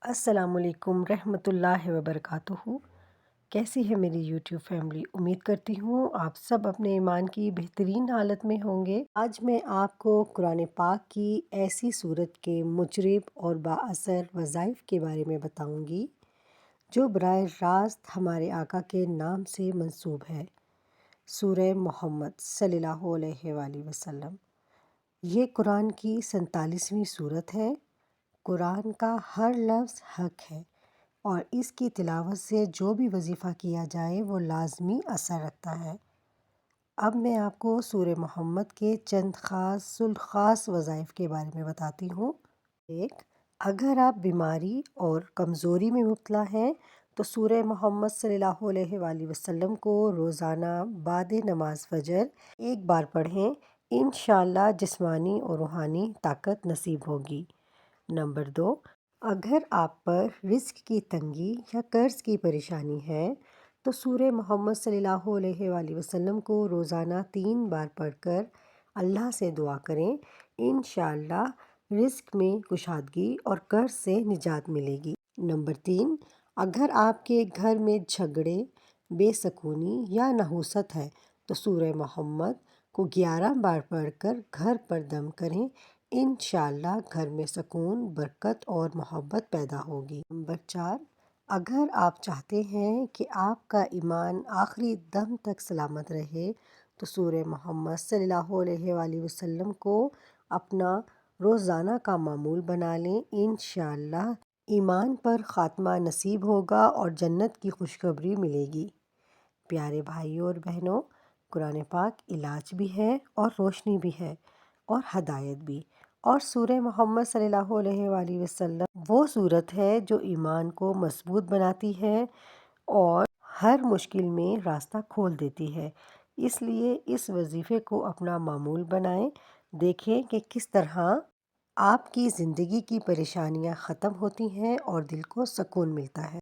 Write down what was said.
السلام علیکم رحمۃ اللہ وبرکاتہ۔ کیسی ہے میری یوٹیوب فیملی؟ امید کرتی ہوں آپ سب اپنے ایمان کی بہترین حالت میں ہوں گے۔ آج میں آپ کو قرآن پاک کی ایسی صورت کے مجرب اور بااثر وظائف کے بارے میں بتاؤں گی جو براہ راست ہمارے آقا کے نام سے منسوب ہے، سورہ محمد صلی اللہ علیہ وآلہ وسلم۔ یہ قرآن کی 47ویں صورت ہے۔ قرآن کا ہر لفظ حق ہے اور اس کی تلاوت سے جو بھی وظیفہ کیا جائے وہ لازمی اثر رکھتا ہے۔ اب میں آپ کو سورہ محمد کے چند خاص الخاص وظائف کے بارے میں بتاتی ہوں۔ 1، اگر آپ بیماری اور کمزوری میں مبتلا ہیں تو سورہ محمد صلی اللہ علیہ وآلہ وسلم کو روزانہ بعد نماز فجر ایک بار پڑھیں، انشاءاللہ جسمانی اور روحانی طاقت نصیب ہوگی۔ نمبر 2، اگر آپ پر رزق کی تنگی یا قرض کی پریشانی ہے تو سورہ محمد صلی اللہ علیہ وآلہ وسلم کو روزانہ 3 بار پڑھ کر اللہ سے دعا کریں، انشاءاللہ رزق میں کشادگی اور قرض سے نجات ملے گی۔ نمبر 3، اگر آپ کے گھر میں جھگڑے، بے سکونی یا نحوست ہے تو سورہ محمد کو 11 بار پڑھ کر گھر پر دم کریں، انشاءاللہ گھر میں سکون، برکت اور محبت پیدا ہوگی۔ نمبر 4، اگر آپ چاہتے ہیں کہ آپ کا ایمان آخری دم تک سلامت رہے تو سورہ محمد صلی اللہ علیہ وآلہ وسلم کو اپنا روزانہ کا معمول بنا لیں، انشاءاللہ ایمان پر خاتمہ نصیب ہوگا اور جنت کی خوشخبری ملے گی۔ پیارے بھائیوں اور بہنوں، قرآن پاک علاج بھی ہے اور روشنی بھی ہے اور ہدایت بھی، اور سورہ محمد صلی اللہ علیہ وآلہ وسلم وہ صورت ہے جو ایمان کو مضبوط بناتی ہے اور ہر مشکل میں راستہ کھول دیتی ہے۔ اس لیے اس وظیفے کو اپنا معمول بنائیں، دیکھیں کہ کس طرح آپ کی زندگی کی پریشانیاں ختم ہوتی ہیں اور دل کو سکون ملتا ہے۔